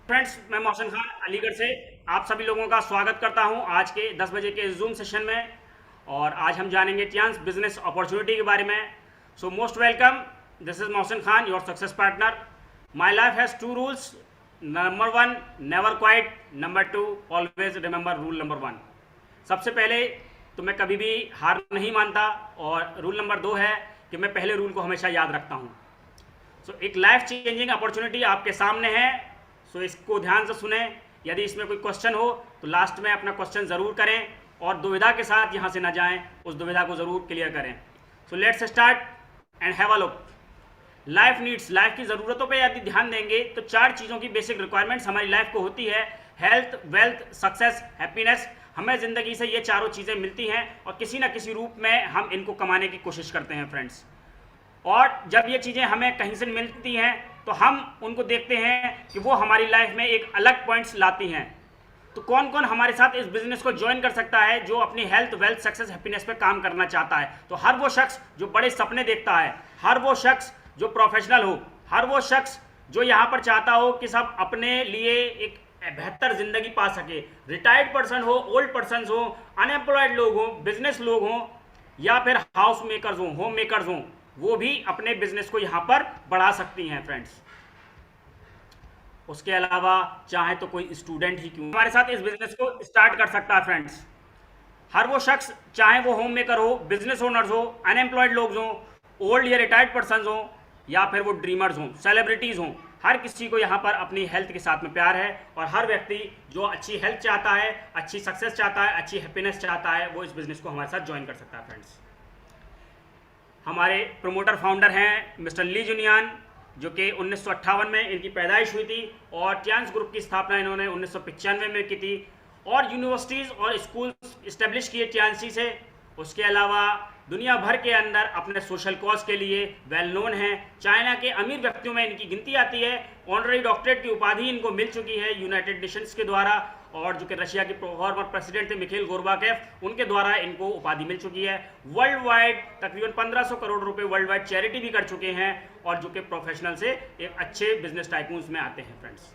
Friends, मैं मोहसिन खान अलीगढ़ से आप सभी लोगों का स्वागत करता हूं आज के 10 बजे के जूम सेशन में। और आज हम जानेंगे टियांस बिजनेस अपॉर्चुनिटी के बारे में। So most welcome, this is Mohsin Khan, your success partner. My life has two rules. Number one, never quit. Number two, always remember rule number one. सबसे पहले तो मैं कभी भी हार नहीं मानता, और रूल नंबर दो है कि मैं पहले रूल को हमेशा याद रखता हूँ। एक लाइफ चेंजिंग अपॉर्चुनिटी आपके सामने है। इसको ध्यान से सुने। यदि इसमें कोई क्वेश्चन हो तो लास्ट में अपना क्वेश्चन ज़रूर करें, और दुविधा के साथ यहाँ से ना जाएं, उस दुविधा को ज़रूर क्लियर करें। Let's start and have a look. Life की ज़रूरतों पे यदि ध्यान देंगे तो 4 चीज़ों की बेसिक रिक्वायरमेंट्स हमारी लाइफ को होती है: हेल्थ, वेल्थ, सक्सेस, हैप्पीनेस। हमें ज़िंदगी से ये चारों चीज़ें मिलती हैं, और किसी ना किसी रूप में हम इनको कमाने की कोशिश करते हैं फ्रेंड्स। और जब ये चीज़ें हमें कहीं से मिलती हैं तो हम उनको देखते हैं कि वो हमारी लाइफ में एक अलग पॉइंट्स लाती हैं। तो कौन कौन हमारे साथ इस बिज़नेस को ज्वाइन कर सकता है जो अपनी हेल्थ, वेल्थ, सक्सेस, हैप्पीनेस पे काम करना चाहता है? तो हर वो शख्स जो बड़े सपने देखता है, हर वो शख्स जो प्रोफेशनल हो, हर वो शख्स जो यहाँ पर चाहता हो कि सब अपने लिए एक बेहतर ज़िंदगी पा सके। रिटायर्ड पर्सन हो, ओल्ड पर्सन हो, अनएम्प्लॉयड लोग हों, बिजनेस लोग हों, या फिर हाउस मेकर्स हों, होम मेकर्स हों, वो भी अपने बिजनेस को यहां पर बढ़ा सकती हैं फ्रेंड्स। उसके अलावा चाहे तो कोई स्टूडेंट ही क्यों हमारे साथ इस बिजनेस को स्टार्ट कर सकता है फ्रेंड्स। हर वो शख्स, चाहे वो होम मेकर हो, बिजनेस ओनर्स हो, अनएम्प्लॉयड लोग हों, ओल्ड या रिटायर्ड पर्सन हो, या फिर वो ड्रीमर्स हों, सेलिब्रिटीज़ हों, हर किसी को यहाँ पर अपनी हेल्थ के साथ में प्यार है। और हर व्यक्ति जो अच्छी हेल्थ चाहता है, अच्छी सक्सेस चाहता है, अच्छी हैप्पीनेस चाहता है, वो इस बिजनेस को हमारे साथ ज्वाइन कर सकता है फ्रेंड्स। हमारे प्रमोटर फाउंडर हैं मिस्टर ली जुनियान, जो कि 1958 में इनकी पैदाइश हुई थी, और टियांस ग्रुप की स्थापना इन्होंने 1995 में की थी, और यूनिवर्सिटीज़ और स्कूल इस्टेब्लिश किए टियांसी से। उसके अलावा दुनिया भर के अंदर अपने सोशल कॉज के लिए वेल नोन हैं। चाइना के अमीर व्यक्तियों में इनकी गिनती आती है। ऑनररी डॉक्टरेट की उपाधि इनको मिल चुकी है यूनाइटेड नेशंस के द्वारा, और जो कि रशिया के फॉर्मर प्रेसिडेंट थे मिखेल गोर्बाचेव, उनके द्वारा इनको उपाधि मिल चुकी है। वर्ल्ड वाइड तकरीबन 1500 करोड़ रुपए वर्ल्ड वाइड चैरिटी भी कर चुके हैं, और जो कि प्रोफेशनल से एक अच्छे बिजनेस टाइकून्स में आते हैं friends.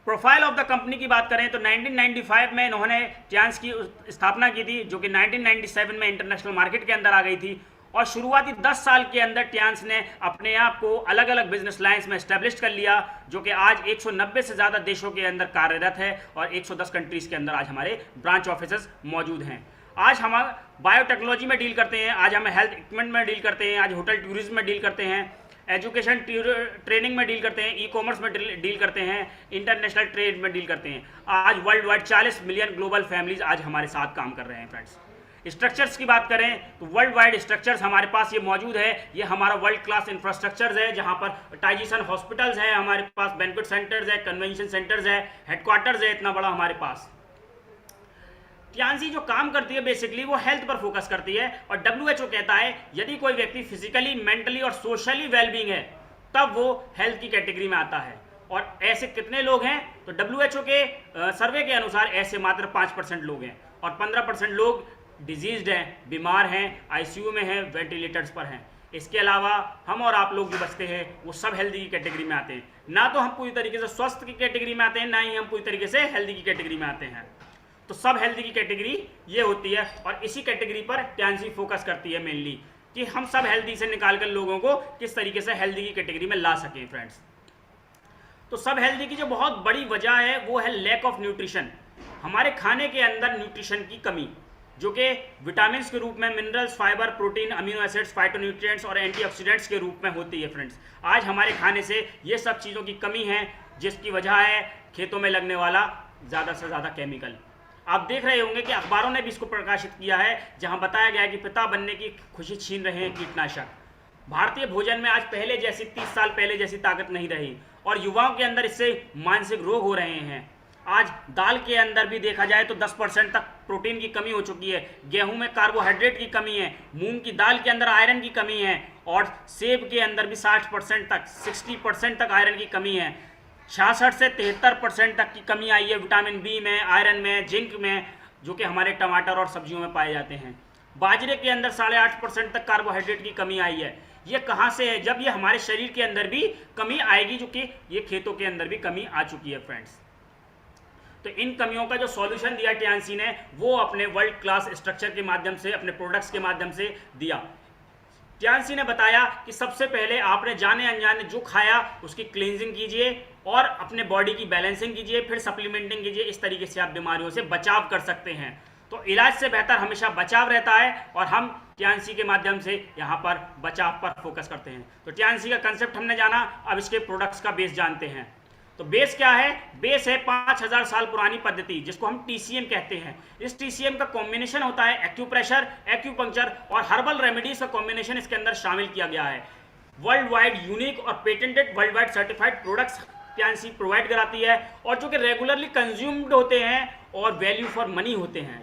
Profile of the company की बात करें तो 1995 में इन्होंने टियांस की स्थापना की थी, जो कि 1997 में इंटरनेशनल मार्केट के अंदर आ गई थी। और शुरुआती 10 साल के अंदर टियांस ने अपने आप को अलग अलग बिजनेस लाइंस में एस्टेब्लिश कर लिया, जो कि आज 190 से ज़्यादा देशों के अंदर कार्यरत है, और 110 कंट्रीज़ के अंदर आज हमारे ब्रांच ऑफिसेस मौजूद हैं। आज हम बायोटेक्नोलॉजी में डील करते हैं, आज हम हेल्थ इक्विपमेंट में डील करते हैं, आज होटल टूरिज्म में डील करते हैं, एजुकेशन ट्रेनिंग में डील करते हैं, ई कॉमर्स में डील करते हैं, इंटरनेशनल ट्रेड में डील करते हैं। आज world wide 40 million global families आज हमारे साथ काम कर रहे हैं फ्रेंड्स। स्ट्रक्चर्स की बात करें तो वर्ल्ड वाइड स्ट्रक्चर्स हमारे पास ये मौजूद है। ये हमारा वर्ल्ड क्लास इंफ्रास्ट्रक्चर्स है, जहाँ पर टाइजिसन हॉस्पिटल्स है, हमारे पास बैंक्वेट सेंटर्स है, कन्वेंशन सेंटर्स है, हेडक्वार्टर्स है, इतना बड़ा हमारे पास। टियांसी जो काम करती है बेसिकली वो हेल्थ पर फोकस करती है, और WHO कहता है यदि कोई व्यक्ति फिजिकली, मेंटली और सोशली वेलबींग है तब वो हेल्थ की कैटेगरी में आता है। और ऐसे कितने लोग हैं? तो WHO के सर्वे के अनुसार ऐसे मात्र 5% लोग हैं, और 15% लोग डिजीज्ड हैं, बीमार हैं, ICU में हैं, वेंटिलेटर्स पर हैं। इसके अलावा हम और आप लोग जो बचते हैं वो सब हेल्दी की कैटेगरी में आते हैं। ना तो हम पूरी तरीके से स्वस्थ की कैटेगरी में आते हैं, ना ही हम पूरी तरीके से हेल्दी की कैटेगरी में आते हैं। तो सब हेल्दी की कैटेगरी ये होती है, और इसी कैटेगरी पर टियांसी फोकस करती है मेनली, कि हम सब हेल्दी से निकालकर लोगों को किस तरीके से हेल्दी की कैटेगरी में ला सकें फ्रेंड्स। तो सब हेल्दी की जो बहुत बड़ी वजह है वो है लैक ऑफ न्यूट्रिशन। हमारे खाने के अंदर न्यूट्रिशन की कमी, जो कि विटामिन के रूप में minerals, fibre, protein, amino acids, phytonutrients और एंटीऑक्सीडेंट्स के रूप में होती है फ्रेंड्स। आज हमारे खाने से ये सब चीज़ों की कमी है, जिसकी वजह है खेतों में लगने वाला ज़्यादा से ज़्यादा केमिकल। आप देख रहे होंगे कि अखबारों ने भी इसको प्रकाशित किया है, जहां बताया गया है कि पिता बनने की खुशी छीन रहे हैं कीटनाशक। भारतीय भोजन में आज पहले जैसी 30 साल पहले जैसी ताकत नहीं रही, और युवाओं के अंदर इससे मानसिक रोग हो रहे हैं। आज दाल के अंदर भी देखा जाए तो 10% तक प्रोटीन की कमी हो चुकी है, गेहूं में कार्बोहाइड्रेट की कमी है, मूंग की दाल के अंदर आयरन की कमी है, और सेब के अंदर भी 60% तक 60% तक आयरन की कमी है। 66 से 73% तक की कमी आई है विटामिन बी में, आयरन में, जिंक में, जो कि हमारे टमाटर और सब्जियों में पाए जाते हैं। बाजरे के अंदर 8.5% तक कार्बोहाइड्रेट की कमी आई है। ये कहाँ से है? जब ये हमारे शरीर के अंदर भी कमी आएगी, जो कि ये खेतों के अंदर भी कमी आ चुकी है फ्रेंड्स। तो इन कमियों का जो सॉल्यूशन दिया टियान्सी ने, वो अपने वर्ल्ड क्लास स्ट्रक्चर के माध्यम से, अपने प्रोडक्ट्स के माध्यम से दिया। टियान्सी ने बताया कि सबसे पहले आपने जाने अनजाने जो खाया उसकी क्लींजिंग कीजिए और अपने बॉडी की बैलेंसिंग कीजिए, फिर सप्लीमेंटिंग कीजिए। इस तरीके से आप बीमारियों से बचाव कर सकते हैं। तो इलाज से बेहतर हमेशा बचाव रहता है और हम टियान्सी के माध्यम से यहाँ पर बचाव पर फोकस करते हैं। तो टियान्सी का कंसेप्ट हमने जाना, अब इसके प्रोडक्ट्स का बेस जानते हैं। तो बेस क्या है? बेस है 5000 साल पुरानी पद्धति, जिसको हम टीसीएम कहते हैं। इस टीसीएम का कॉम्बिनेशन होता है एक्यूप्रेशर, एक्यूपंक्चर और हर्बल रेमेडीज का कॉम्बिनेशन इसके अंदर शामिल किया गया है। वर्ल्ड वाइड यूनिक और patented, world wide certified products Tianshi provide कराती है और जो कि रेगुलरली कंज्यूम्ड होते हैं और वैल्यू फॉर मनी होते हैं।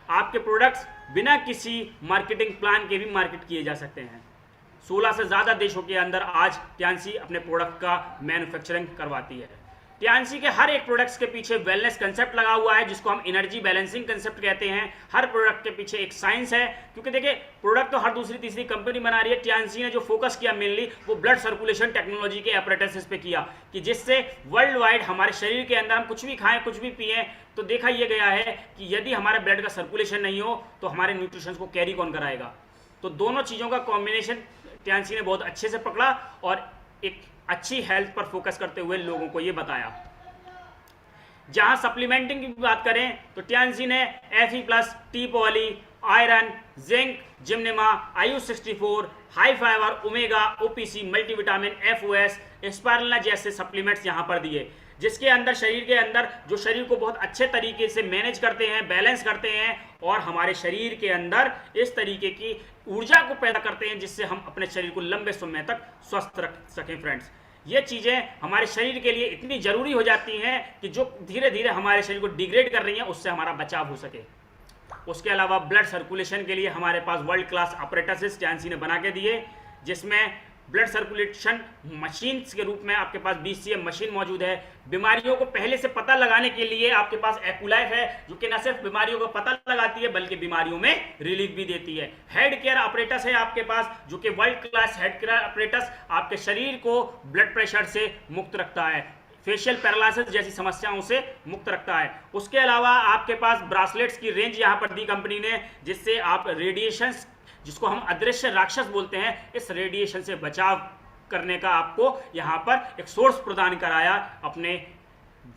आपके प्रोडक्ट्स बिना किसी मार्केटिंग प्लान के भी मार्केट किए जा सकते हैं। 16 से ज़्यादा देशों के अंदर आज टियान्सी अपने प्रोडक्ट का मैन्युफैक्चरिंग करवाती है। टियान्सी के हर एक प्रोडक्ट्स के पीछे वेलनेस कंसेप्ट लगा हुआ है, जिसको हम एनर्जी बैलेंसिंग कंसेप्ट कहते हैं। हर प्रोडक्ट के पीछे एक साइंस है, क्योंकि देखिए प्रोडक्ट तो हर दूसरी तीसरी कंपनी बना रही है। टियान्सी ने जो फोकस किया मेनली वो ब्लड सर्कुलेशन टेक्नोलॉजी के अपरेटसेस पे किया, कि जिससे वर्ल्ड वाइड हमारे शरीर के अंदर हम कुछ भी खाएं, कुछ भी पिएं, तो देखा यह गया है कि यदि हमारे ब्लड का सर्कुलेशन नहीं हो तो हमारे न्यूट्रिशन को कैरी कौन कराएगा। तो दोनों चीज़ों का कॉम्बिनेशन टियान्सी ने बहुत अच्छे से पकड़ा और एक अच्छी हेल्थ पर फोकस करते हुए लोगों को ये बताया। जहां सप्लीमेंटिंग की बात करें तो टियान्सी ने Fe+, T poly, iron, zinc, Gymnema, IU64, high fibre, omega, OPC, multivitamin, FOS, spirulina जैसे सप्लीमेंट्स यहां पर दिए, जिसके अंदर शरीर के अंदर जो शरीर को बहुत अच्छे तरीके से मैनेज करते हैं, बैलेंस करते हैं और हमारे शरीर के अंदर इस तरीके की ऊर्जा को पैदा करते हैं, जिससे हम अपने शरीर को लंबे समय तक स्वस्थ रख सकें। फ्रेंड्स, ये चीज़ें हमारे शरीर के लिए इतनी ज़रूरी हो जाती हैं कि जो धीरे धीरे हमारे शरीर को डिग्रेड कर रही हैं, उससे हमारा बचाव हो सके। उसके अलावा ब्लड सर्कुलेशन के लिए हमारे पास वर्ल्ड क्लास अपरेटसेस टियान्सी ने बना के दिए, जिसमें ब्लड सर्कुलेशन मशीन के रूप में आपके पास BCM मशीन मौजूद है। बीमारियों को पहले से पता लगाने के लिए आपके पास एक्यूलाइफ है, जो कि न सिर्फ बीमारियों को पता लगाती है बल्कि बीमारियों में रिलीफ भी देती है। हेड केयर अपरेटस है आपके पास, जो कि world class head care apparatus आपके शरीर को ब्लड प्रेशर से मुक्त रखता है, फेशियल पैरालिसिस जैसी समस्याओं से मुक्त रखता है। उसके अलावा आपके पास ब्रासलेट्स की रेंज यहाँ पर दी कंपनी ने, जिससे आप रेडिएशन, जिसको हम अदृश्य राक्षस बोलते हैं, इस रेडिएशन से बचाव करने का आपको यहाँ पर एक सोर्स प्रदान कराया अपने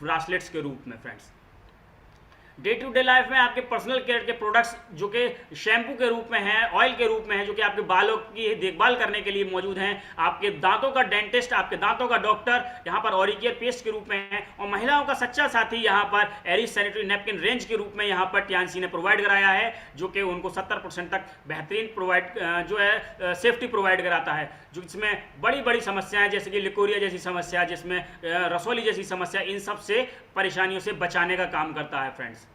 ब्रासलेट्स के रूप में। Friends, day to day life में आपके पर्सनल केयर के प्रोडक्ट्स जो कि शैम्पू के रूप में हैं, ऑयल के रूप में हैं, जो कि आपके बालों की देखभाल करने के लिए मौजूद हैं। आपके दांतों का डेंटिस्ट, आपके दांतों का डॉक्टर यहाँ पर ओरिकेयर पेस्ट के रूप में है। और महिलाओं का सच्चा साथी यहाँ पर एरिस सैनिटरी नैपकिन रेंज के रूप में यहाँ पर टियान्सी ने प्रोवाइड कराया है, जो कि उनको 70% तक बेहतरीन जो है सेफ्टी प्रोवाइड कराता है, जो इसमें बड़ी बड़ी समस्याएं जैसे कि लिकोरिया जैसी समस्या, जिसमें रसौली जैसी समस्या, इन सब से परेशानियों से बचाने का काम करता है। फ्रेंड्स,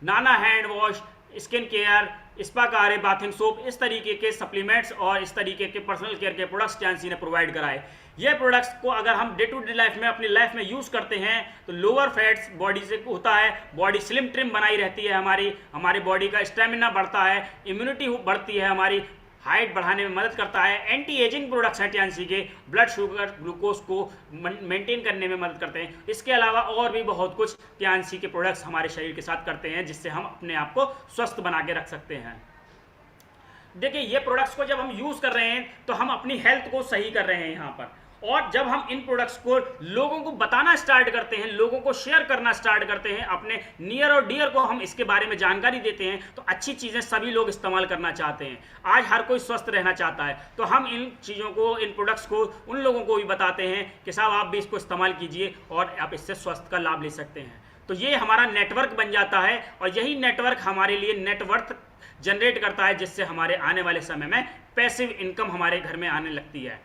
नाना hand wash, skin care, spa कारे, बाथिंग सोप, इस तरीके के सप्लीमेंट्स और इस तरीके के पर्सनल केयर के प्रोडक्ट्स टियान्सी ने प्रोवाइड कराए। ये प्रोडक्ट्स को अगर हम डे टू डे लाइफ में अपनी लाइफ में यूज़ करते हैं तो लोअर फैट्स बॉडी से होता है, बॉडी स्लिम ट्रिम बनाई रहती है, हमारी बॉडी का स्टेमिना बढ़ता है, इम्यूनिटी बढ़ती है, हमारी हाइट बढ़ाने में मदद करता है। एंटी एजिंग प्रोडक्ट्स हैं टियान्सी के, ब्लड शुगर ग्लूकोज को मेंटेन करने में मदद करते हैं। इसके अलावा और भी बहुत कुछ टियान्सी के प्रोडक्ट्स हमारे शरीर के साथ करते हैं, जिससे हम अपने आप को स्वस्थ बना के रख सकते हैं। देखिए, ये प्रोडक्ट्स को जब हम यूज़ कर रहे हैं तो हम अपनी हेल्थ को सही कर रहे हैं यहाँ पर, और जब हम इन प्रोडक्ट्स को लोगों को बताना स्टार्ट करते हैं, लोगों को शेयर करना स्टार्ट करते हैं, अपने नियर और डियर को हम इसके बारे में जानकारी देते हैं, तो अच्छी चीज़ें सभी लोग इस्तेमाल करना चाहते हैं। आज हर कोई स्वस्थ रहना चाहता है, तो हम इन चीज़ों को, इन प्रोडक्ट्स को उन लोगों को भी बताते हैं कि साहब आप भी इसको इस्तेमाल कीजिए और आप इससे स्वस्थ का लाभ ले सकते हैं। तो ये हमारा नेटवर्क बन जाता है और यही नेटवर्क हमारे लिए नेटवर्थ जनरेट करता है, जिससे हमारे आने वाले समय में पैसिव इनकम हमारे घर में आने लगती है,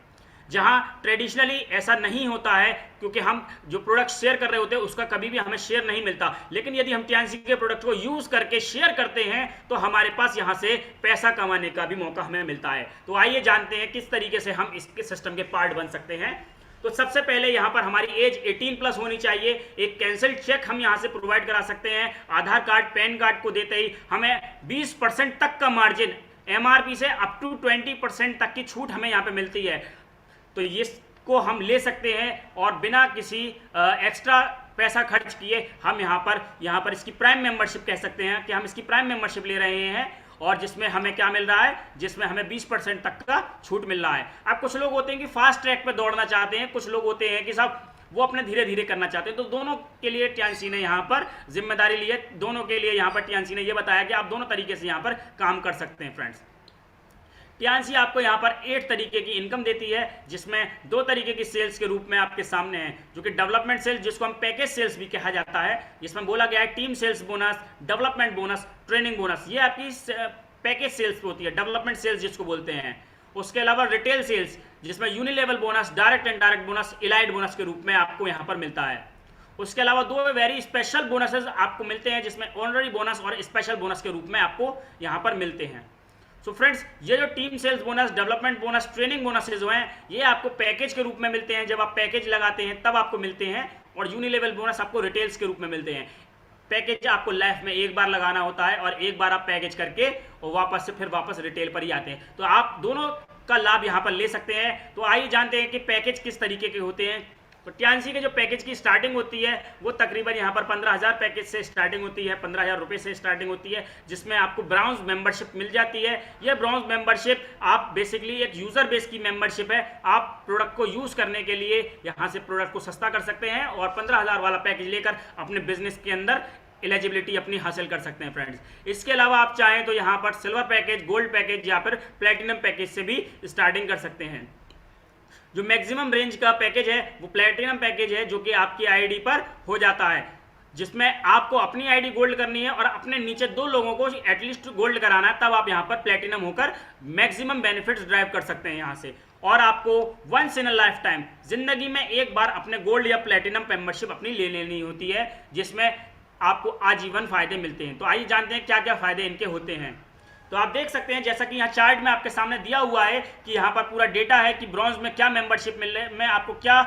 जहां ट्रेडिशनली ऐसा नहीं होता है, क्योंकि हम जो प्रोडक्ट शेयर कर रहे होते हैं उसका कभी भी हमें शेयर नहीं मिलता। लेकिन यदि हम टियान्सी के प्रोडक्ट को यूज़ करके शेयर करते हैं तो हमारे पास यहां से पैसा कमाने का भी मौका हमें मिलता है। तो आइए जानते हैं किस तरीके से हम इसके सिस्टम के पार्ट बन सकते हैं। तो सबसे पहले यहाँ पर हमारी एज 18+ होनी चाहिए। एक कैंसिल चेक हम यहाँ से प्रोवाइड करा सकते हैं। आधार कार्ड, पैन कार्ड को देते ही हमें 20% तक का मार्जिन MRP से अप टू 20% तक की छूट हमें यहाँ पे मिलती है। तो ये को हम ले सकते हैं और बिना किसी एक्स्ट्रा पैसा खर्च किए हम यहाँ पर इसकी प्राइम मेंबरशिप कह सकते हैं कि हम इसकी प्राइम मेंबरशिप ले रहे हैं, और जिसमें हमें क्या मिल रहा है, जिसमें हमें 20% तक का छूट मिल रहा है। अब कुछ लोग होते हैं कि फास्ट ट्रैक पे दौड़ना चाहते हैं, कुछ लोग होते हैं कि साहब वो अपने धीरे धीरे करना चाहते हैं, तो दोनों के लिए टियानसी ने यहाँ पर जिम्मेदारी ली है। दोनों के लिए यहाँ पर टियानसी ने ये बताया कि आप दोनों तरीके से यहाँ पर काम कर सकते हैं फ्रेंड्स। टियानसी आपको यहाँ पर 8 तरीके की इनकम देती है, जिसमें 2 तरीके की सेल्स के रूप में आपके सामने है, जो कि डेवलपमेंट सेल्स, जिसको हम पैकेज सेल्स भी कहा जाता है, जिसमें बोला गया है team sales bonus, development bonus, training bonus, ये आपकी पैकेज सेल्स होती है, डेवलपमेंट सेल्स जिसको बोलते हैं। उसके अलावा रिटेल सेल्स, जिसमें unilevel bonus, direct indirect bonus, allied bonus के रूप में आपको यहाँ पर मिलता है। उसके अलावा 2 वेरी स्पेशल बोनसेस आपको मिलते हैं, जिसमें ऑनररी बोनस और स्पेशल बोनस के रूप में आपको यहाँ पर मिलते हैं। सो फ्रेंड्स, ये जो team sales bonus, development bonus, training bonuses जो हैं, ये आपको पैकेज के रूप में मिलते हैं। जब आप पैकेज लगाते हैं तब आपको मिलते हैं, और यूनिलेवल बोनस आपको रिटेल्स के रूप में मिलते हैं। पैकेज आपको लाइफ में एक बार लगाना होता है, और एक बार आप पैकेज करके और वापस रिटेल पर ही आते हैं। तो आप दोनों का लाभ यहाँ पर ले सकते हैं। तो आइए जानते हैं कि पैकेज किस तरीके के होते हैं। तो टियानसी के जो पैकेज की स्टार्टिंग होती है वो तकरीबन यहाँ पर 15,000 पैकेज से स्टार्टिंग होती है, 15,000 रुपये से स्टार्टिंग होती है, जिसमें आपको ब्राउन्स मेंबरशिप मिल जाती है। यह ब्राउन्स मेंबरशिप आप बेसिकली एक यूजर बेस की मेंबरशिप है। आप प्रोडक्ट को यूज करने के लिए यहाँ से प्रोडक्ट को सस्ता कर सकते हैं, और 15,000 वाला पैकेज लेकर अपने बिजनेस के अंदर एलिजिबिलिटी अपनी हासिल कर सकते हैं फ्रेंड्स। इसके अलावा आप चाहें तो यहाँ पर सिल्वर पैकेज, गोल्ड पैकेज या फिर प्लेटिनम पैकेज से भी स्टार्टिंग कर सकते हैं। जो मैक्सिमम रेंज का पैकेज है वो प्लेटिनम पैकेज है, जो कि आपकी आईडी पर हो जाता है, जिसमें आपको अपनी आईडी गोल्ड करनी है और अपने नीचे 2 लोगों को एटलीस्ट गोल्ड कराना है, तब आप यहाँ पर प्लेटिनम होकर मैक्सिमम बेनिफिट्स ड्राइव कर सकते हैं यहाँ से। और आपको once in a life time, जिंदगी में एक बार अपने गोल्ड या प्लेटिनम मेंबरशिप अपनी ले लेनी होती है, जिसमें आपको आजीवन फायदे मिलते हैं। तो आइए जानते हैं क्या क्या फायदे इनके होते हैं। तो आप देख सकते हैं, जैसा कि यहाँ चार्ट में आपके सामने दिया हुआ है कि यहाँ पर पूरा डेटा है कि ब्रॉन्ज में क्या मेंबरशिप मिल रहे हैं, में आपको क्या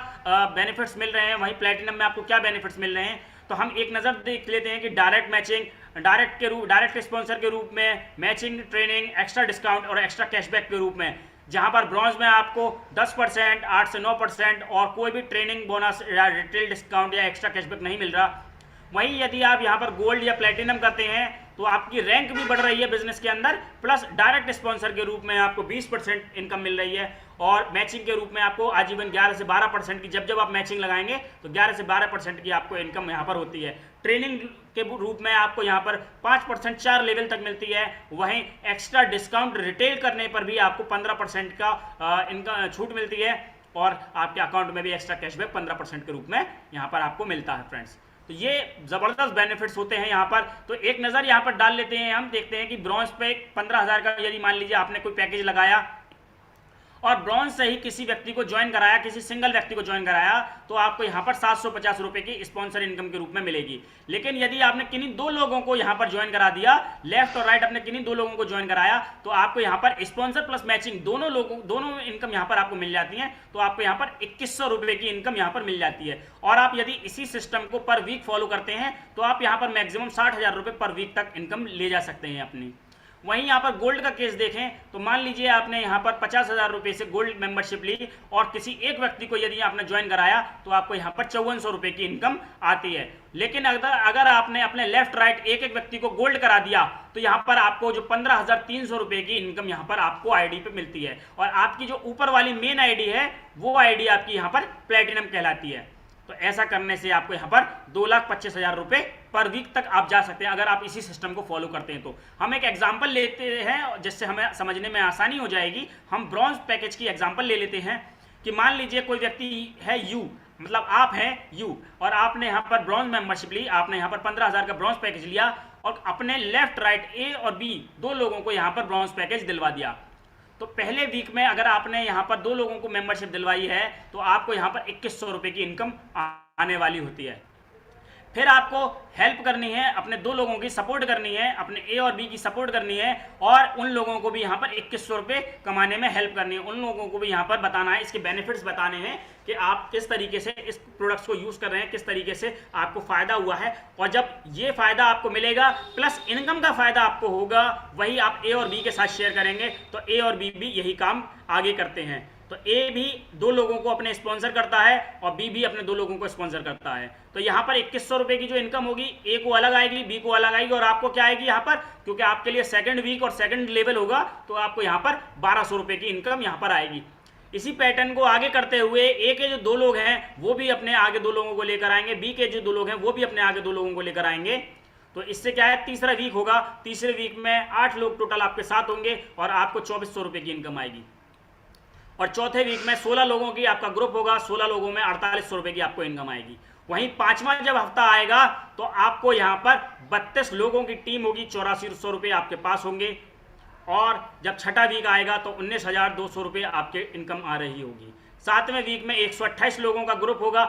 बेनिफिट्स मिल रहे हैं, वहीं प्लेटिनम में आपको क्या बेनिफिट्स मिल रहे हैं। तो हम एक नज़र देख लेते हैं कि डायरेक्ट मैचिंग, डायरेक्ट स्पॉन्सर के रूप में, मैचिंग, ट्रेनिंग, एक्स्ट्रा डिस्काउंट और एक्स्ट्रा कैशबैक के रूप में, जहां पर ब्रॉन्ज में आपको 10%, 8 से 9% और कोई भी ट्रेनिंग बोनस या रिटेल डिस्काउंट या एक्स्ट्रा कैशबैक नहीं मिल रहा। वहीं यदि आप यहाँ पर गोल्ड या प्लेटिनम करते हैं तो आपकी रैंक भी बढ़ रही है बिजनेस के अंदर, प्लस डायरेक्ट स्पॉन्सर के रूप में आपको 20% इनकम मिल रही है, और मैचिंग के रूप में आपको आजीवन 11 से 12% की, जब आप मैचिंग लगाएंगे तो 11 से 12% की आपको इनकम यहाँ पर होती है। ट्रेनिंग के रूप में आपको यहाँ पर 5% 4 लेवल तक मिलती है। वहीं एक्स्ट्रा डिस्काउंट रिटेल करने पर भी आपको 15% का इनका छूट मिलती है, और आपके अकाउंट में भी एक्स्ट्रा कैशबैक 15% के रूप में यहाँ पर आपको मिलता है फ्रेंड्स। तो ये जबरदस्त बेनिफिट्स होते हैं यहाँ पर। तो एक नज़र यहाँ पर डाल लेते हैं, हम देखते हैं कि ब्रॉन्ज पे 15,000 का यदि मान लीजिए आपने कोई पैकेज लगाया और ब्रॉन्ज से ही किसी व्यक्ति को ज्वाइन कराया, किसी सिंगल व्यक्ति को ज्वाइन कराया, तो आपको यहाँ पर 750 रुपये की स्पॉन्सर इनकम के रूप में मिलेगी। लेकिन यदि आपने किन्हीं 2 लोगों को यहाँ पर ज्वाइन करा दिया, लेफ्ट और राइट, अपने किन्हीं 2 लोगों को ज्वाइन कराया, तो आपको यहाँ पर स्पॉन्सर प्लस मैचिंग दोनों इनकम यहाँ पर आपको मिल जाती है। तो आपको यहाँ पर 2100 रुपये की इनकम यहाँ पर मिल जाती है। और आप यदि इसी सिस्टम को पर वीक फॉलो करते हैं तो आप यहाँ पर मैक्सिमम 60,000 रुपये पर वीक तक इनकम ले जा सकते हैं अपनी। वहीं यहाँ पर गोल्ड का केस देखें तो मान लीजिए आपने यहाँ पर 50,000 रुपये से गोल्ड मेंबरशिप ली, और किसी एक व्यक्ति को यदि आपने ज्वाइन कराया तो आपको यहाँ पर 5400 रुपये की इनकम आती है। लेकिन अगर आपने अपने लेफ्ट राइट एक व्यक्ति को गोल्ड करा दिया तो यहाँ पर आपको जो 15,300 रुपये की इनकम यहाँ पर आपको आईडी पे मिलती है, और आपकी जो ऊपर वाली मेन आईडी है वो आईडी आपकी यहाँ पर प्लेटिनम कहलाती है। तो ऐसा करने से आपको यहाँ पर 2,25,000 रुपये पर वीक तक आप जा सकते हैं, अगर आप इसी सिस्टम को फॉलो करते हैं। तो हम एक एग्जांपल लेते हैं जिससे हमें समझने में आसानी हो जाएगी। हम ब्रॉन्ज पैकेज की एग्जांपल ले लेते हैं कि मान लीजिए कोई व्यक्ति है यू, मतलब आप हैं यू, और आपने यहाँ पर ब्रॉन्ज मेंबरशिप ली, आपने यहाँ पर 15,000 का ब्रॉन्ज पैकेज लिया, और अपने लेफ्ट राइट ए और बी 2 लोगों को यहाँ पर ब्रॉन्ज पैकेज दिलवा दिया। तो पहले वीक में अगर आपने यहाँ पर 2 लोगों को मेंबरशिप दिलवाई है तो आपको यहाँ पर 2100 रुपये की इनकम आने वाली होती है। फिर आपको हेल्प करनी है, अपने 2 लोगों की सपोर्ट करनी है, अपने ए और बी की सपोर्ट करनी है, और उन लोगों को भी यहाँ पर 2100 रुपये कमाने में हेल्प करनी है। उन लोगों को भी यहाँ पर बताना है, इसके बेनिफिट्स बताने हैं कि आप किस तरीके से इस प्रोडक्ट्स को यूज़ कर रहे हैं, किस तरीके से आपको फ़ायदा हुआ है। और जब ये फ़ायदा आपको मिलेगा प्लस इनकम का फ़ायदा आपको होगा, वही आप ए और बी के साथ शेयर करेंगे, तो ए और बी भी यही काम आगे करते हैं। तो ए भी 2 लोगों को अपने स्पॉन्सर करता है और बी भी अपने 2 लोगों को स्पॉन्सर करता है। तो यहाँ पर 2100 रुपये की जो इनकम होगी, ए को अलग आएगी, बी को अलग आएगी, और आपको क्या आएगी यहाँ पर, क्योंकि आपके लिए सेकंड वीक और सेकंड लेवल होगा, तो आपको यहाँ पर 1200 रुपये की इनकम यहाँ पर आएगी। इसी पैटर्न को आगे करते हुए ए के जो 2 लोग हैं वो भी अपने आगे 2 लोगों को लेकर आएंगे, बी के जो 2 लोग हैं वो भी अपने आगे 2 लोगों को लेकर आएंगे। तो इससे क्या है, तीसरा वीक होगा, तीसरे वीक में 8 लोग टोटल आपके साथ होंगे और आपको 2400 रुपये की इनकम आएगी। और चौथे वीक में 16 लोगों की आपका ग्रुप होगा, 16 लोगों में 4800 रुपये की आपको इनकम आएगी। वहीं 5वां जब हफ्ता आएगा तो आपको यहाँ पर 32 लोगों की टीम होगी, 8400 रुपये आपके पास होंगे। और जब छठा वीक आएगा तो 19,200 रुपये आपके इनकम आ रही होगी। 7वें वीक में 128 लोगों का ग्रुप होगा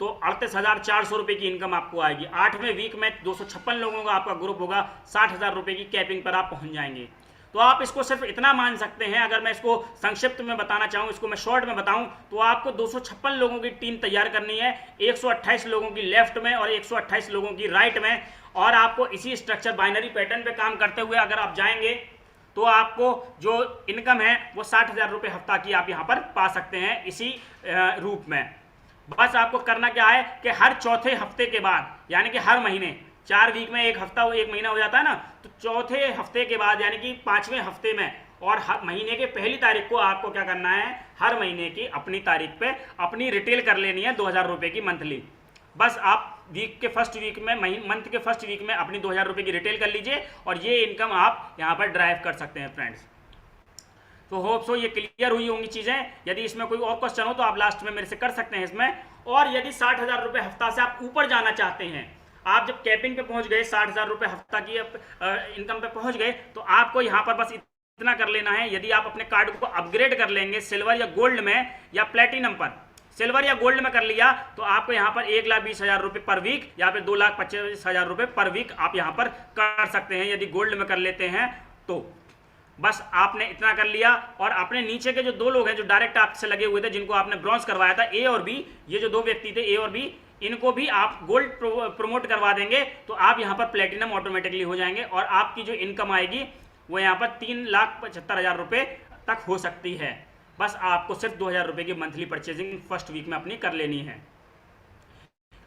तो 38,400 रुपये की इनकम आपको आएगी। 8वें वीक में 256 लोगों का आपका ग्रुप होगा, 60,000 रुपये की कैपिंग पर आप पहुंच जाएंगे। तो आप इसको सिर्फ इतना मान सकते हैं, अगर मैं इसको संक्षिप्त में बताना चाहूँ, इसको मैं शॉर्ट में बताऊं, तो आपको 256 लोगों की टीम तैयार करनी है, 128 लोगों की लेफ्ट में और 128 लोगों की राइट में। और आपको इसी स्ट्रक्चर बाइनरी पैटर्न पे काम करते हुए अगर आप जाएंगे तो आपको जो इनकम है वो 60,000 रुपये हफ्ता की आप यहाँ पर पा सकते हैं इसी रूप में। बस आपको करना क्या है कि हर चौथे हफ्ते के बाद, यानी कि हर महीने, 4 वीक में एक हफ्ता, 1 महीना हो जाता है ना, तो चौथे हफ्ते के बाद यानी कि 5वें हफ्ते में और हर महीने के पहली तारीख को आपको क्या करना है, हर महीने की अपनी तारीख पे अपनी रिटेल कर लेनी है 2000 रुपये की मंथली। बस आप वीक के फर्स्ट वीक में, मंथ के फर्स्ट वीक में अपनी 2000 रुपये की रिटेल कर लीजिए और ये इनकम आप यहाँ पर ड्राइव कर सकते हैं फ्रेंड्स। तो होप सो ये क्लियर हुई होंगी चीज़ें। यदि इसमें कोई और क्वेश्चन हो तो आप लास्ट में मेरे से कर सकते हैं इसमें। और यदि 60,000 रुपये हफ्ता से आप ऊपर जाना चाहते हैं, आप जब कैपिंग पे पहुंच गए, 60,000 रुपये हफ्ता की इनकम पे पहुंच गए, तो आपको यहाँ पर बस इतना कर लेना है। यदि आप अपने कार्ड को अपग्रेड कर लेंगे सिल्वर या गोल्ड में या प्लेटिनम पर, सिल्वर या गोल्ड में कर लिया, तो आपको यहाँ पर 1,20,000 रुपये पर वीक या फिर 2,25,000 रुपये पर वीक आप यहाँ पर कर सकते हैं यदि गोल्ड में कर लेते हैं तो। बस आपने इतना कर लिया और अपने नीचे के जो 2 लोग हैं जो डायरेक्ट आपसे लगे हुए थे, जिनको आपने ब्रॉन्ज करवाया था, ए और बी, ये जो 2 व्यक्ति थे ए और बी, इनको भी आप गोल्ड प्रमोट करवा देंगे तो आप यहाँ पर प्लेटिनम ऑटोमेटिकली हो जाएंगे और आपकी जो इनकम आएगी वो यहाँ पर 3,75,000 रुपये तक हो सकती है। बस आपको सिर्फ 2,000 रुपये की मंथली परचेजिंग फर्स्ट वीक में अपनी कर लेनी है।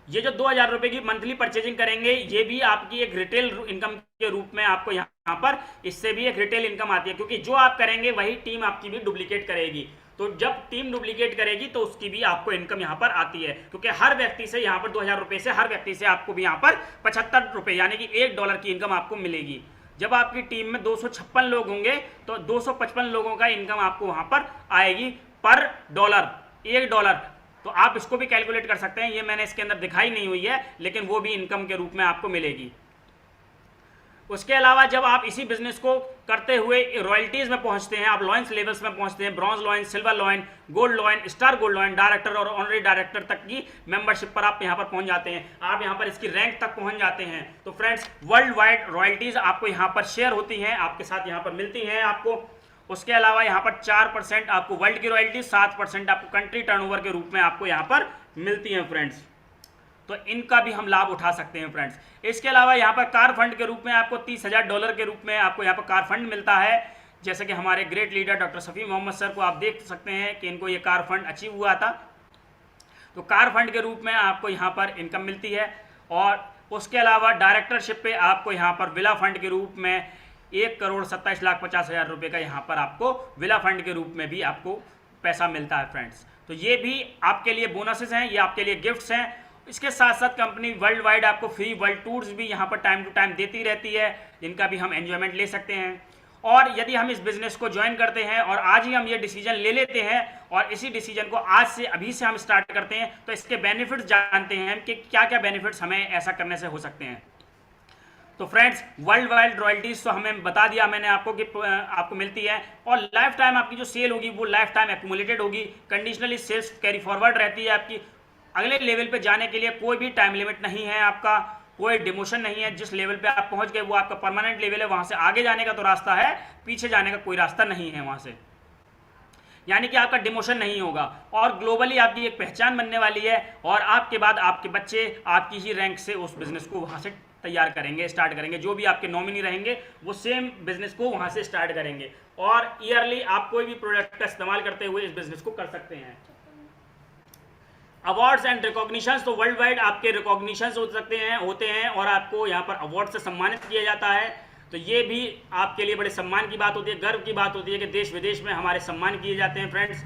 ये जो 2,000 रुपये की मंथली परचेजिंग करेंगे, ये भी आपकी एक रिटेल इनकम के रूप में आपको यहाँ पर इससे भी एक रिटेल इनकम आती है, क्योंकि जो आप करेंगे वही टीम आपकी भी डुप्लीकेट करेगी। तो जब टीम डुप्लीकेट करेगी तो उसकी भी आपको इनकम यहाँ पर आती है, क्योंकि हर व्यक्ति से यहाँ पर 2,000 रुपये से हर व्यक्ति से आपको भी यहाँ पर 75 रुपये यानी कि $1 की इनकम आपको मिलेगी। जब आपकी टीम में 256 लोग होंगे तो 255 लोगों का इनकम आपको वहाँ पर आएगी पर डॉलर, $1। तो आप इसको भी कैलकुलेट कर सकते हैं, ये मैंने इसके अंदर दिखाई नहीं हुई है, लेकिन वो भी इनकम के रूप में आपको मिलेगी। उसके अलावा जब आप इसी बिजनेस को करते हुए रॉयल्टीज में पहुंचते हैं, आप लॉयंस लेवल्स में पहुंचते हैं, bronze lion, silver lion, gold lion, star gold lion, director और ऑनरी डायरेक्टर तक की मेंबरशिप पर आप यहां पर पहुंच जाते हैं, आप यहां पर इसकी रैंक तक पहुंच जाते हैं। तो फ्रेंड्स, वर्ल्ड वाइड रॉयल्टीज आपको यहां पर शेयर होती हैं, आपके साथ यहां पर मिलती हैं आपको। उसके अलावा यहाँ पर 4% आपको वर्ल्ड की रॉयल्टी, 7% आपको कंट्री टर्नओवर के रूप में आपको यहाँ पर मिलती हैं फ्रेंड्स। तो इनका भी हम लाभ उठा सकते हैं फ्रेंड्स। इसके अलावा यहाँ पर कार फंड के रूप में आपको $30,000 के रूप में आपको यहाँ पर कार फंड मिलता है। जैसे कि हमारे great leader doctor Shafi Mohammad sir को आप देख सकते हैं कि इनको ये कार फंड अचीव हुआ था। तो कार फंड के रूप में आपको यहाँ पर इनकम मिलती है। और उसके अलावा डायरेक्टरशिप पे आपको यहाँ पर विला फंड के रूप में 1,27,50,000 रुपये का यहाँ पर आपको विला फंड के रूप में भी आपको पैसा मिलता है फ्रेंड्स। तो ये भी आपके लिए बोनसेस हैं, ये आपके लिए गिफ्ट्स हैं। इसके साथ साथ कंपनी वर्ल्ड वाइड आपको फ्री वर्ल्ड टूर्स भी यहाँ पर टाइम टू टाइम देती रहती है, जिनका भी हम एंजॉयमेंट ले सकते हैं। और यदि हम इस बिजनेस को ज्वाइन करते हैं और आज ही हम ये डिसीजन ले लेते हैं और इसी डिसीजन को आज से अभी से हम स्टार्ट करते हैं, तो इसके बेनिफिट्स जानते हैं कि क्या क्या बेनिफिट्स हमें ऐसा करने से हो सकते हैं। तो फ्रेंड्स, वर्ल्ड वाइड रॉयल्टीज तो हमें बता दिया मैंने आपको कि आपको मिलती है, और लाइफ टाइम आपकी जो सेल होगी वो लाइफ टाइम एक्यूमुलेटेड होगी, कंडीशनली सेल्स कैरी फॉरवर्ड रहती है आपकी। अगले लेवल पे जाने के लिए कोई भी टाइम लिमिट नहीं है, आपका कोई डिमोशन नहीं है। जिस लेवल पे आप पहुंच गए वो आपका परमानेंट लेवल है, वहां से आगे जाने का तो रास्ता है, पीछे जाने का कोई रास्ता नहीं है वहां से, यानी कि आपका डिमोशन नहीं होगा और ग्लोबली आपकी एक पहचान बनने वाली है और आपके बाद आपके बच्चे आपकी ही रैंक से उस बिजनेस को वहां से तैयार करेंगे, स्टार्ट करेंगे। जो भी आपके नॉमिनी रहेंगे वो सेम बिजनेस को वहां से स्टार्ट करेंगे और ईयरली आप कोई भी प्रोडक्ट का इस्तेमाल करते हुए इस बिजनेस को कर सकते हैं। अवार्ड्स एंड रिकॉग्निशन, तो वर्ल्ड वाइड आपके रिकॉग्निशन होते हैं और आपको यहाँ पर अवार्ड से सम्मानित किया जाता है। तो ये भी आपके लिए बड़े सम्मान की बात होती है, गर्व की बात होती है कि देश विदेश में हमारे सम्मान किए जाते हैं फ्रेंड्स।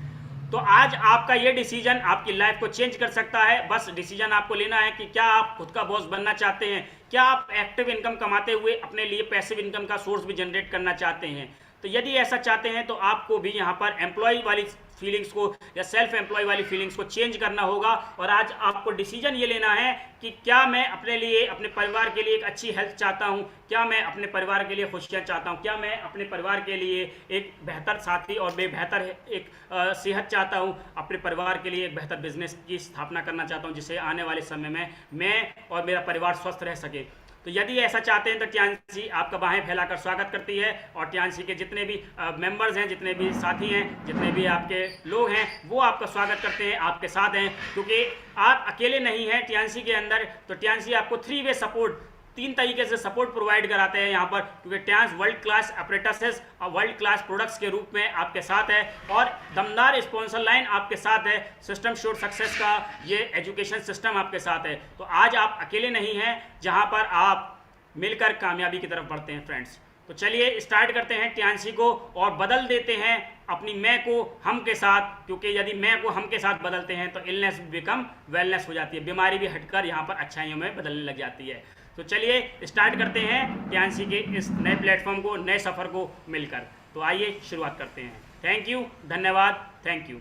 तो आज आपका ये डिसीजन आपकी लाइफ को चेंज कर सकता है। बस डिसीजन आपको लेना है कि क्या आप खुद का बॉस बनना चाहते हैं, क्या आप एक्टिव इनकम कमाते हुए अपने लिए पैसिव इनकम का सोर्स भी जनरेट करना चाहते हैं। तो यदि ऐसा चाहते हैं तो आपको भी यहाँ पर एम्प्लॉय वाली फीलिंग्स को या सेल्फ एम्प्लॉय वाली फीलिंग्स को चेंज करना होगा और आज आपको डिसीजन ये लेना है कि क्या मैं अपने लिए, अपने परिवार के लिए एक अच्छी हेल्थ चाहता हूँ, क्या मैं अपने परिवार के लिए खुशियाँ चाहता हूँ, क्या मैं अपने परिवार के लिए एक बेहतर साथी और बेहतर एक सेहत चाहता हूँ, अपने परिवार के लिए एक बेहतर बिजनेस की स्थापना करना चाहता हूँ जिससे आने वाले समय में मैं और मेरा परिवार स्वस्थ रह सके। तो यदि ऐसा चाहते हैं तो टियान्सी आपका बाहें फैलाकर स्वागत करती है और टियान्सी के जितने भी मेंबर्स हैं, जितने भी साथी हैं, जितने भी आपके लोग हैं वो आपका स्वागत करते हैं, आपके साथ हैं, क्योंकि आप अकेले नहीं हैं टियान्सी के अंदर। तो टियान्सी आपको 3 वे सपोर्ट, 3 तरीके से सपोर्ट प्रोवाइड कराते हैं यहाँ पर, क्योंकि टियान्स वर्ल्ड क्लास अप्रेंटिसेस और वर्ल्ड क्लास प्रोडक्ट्स के रूप में आपके साथ है और दमदार स्पॉन्सर लाइन आपके साथ है। सिस्टम श्योर सक्सेस का ये एजुकेशन सिस्टम आपके साथ है। तो आज आप अकेले नहीं हैं, जहाँ पर आप मिलकर कामयाबी की तरफ बढ़ते हैं फ्रेंड्स। तो चलिए स्टार्ट करते हैं टियान्सी को और बदल देते हैं अपनी मैं को हम के साथ, क्योंकि यदि मैं को हम के साथ बदलते हैं तो इलनेस बिकम वेलनेस हो जाती है, बीमारी भी हटकर यहाँ पर अच्छाइयों में बदलने लग जाती है। तो चलिए स्टार्ट करते हैं टियान्सी के इस नए प्लेटफॉर्म को, नए सफ़र को मिलकर। तो आइए शुरुआत करते हैं। थैंक यू, धन्यवाद, थैंक यू।